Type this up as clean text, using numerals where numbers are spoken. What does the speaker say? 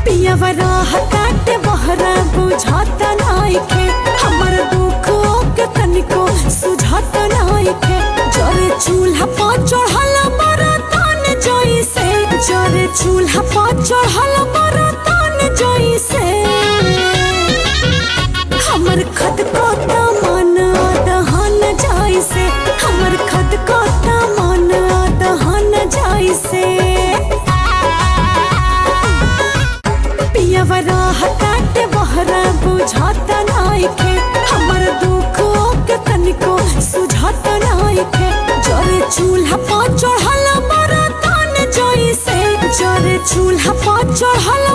पियवरा हटाटे बहरा बुझाता नाइखे हमर दुख के तनिको सुझाता नाइखे जरे चूल्हा पर चढ़ल बरतन जइसे जरे चूल्हा पर चढ़ल बरतन जइसे हमर खद को मन दहन जइसे हमर खद को मन दहन जइसे पियवरा हटाटे बहरा बुझाता नाइखे हमर दुख के तनिको सुझाता नाइखे जरे चूल्हा पर चढ़ल बरतन जइसे जरे चूल्हा पर चढ़ल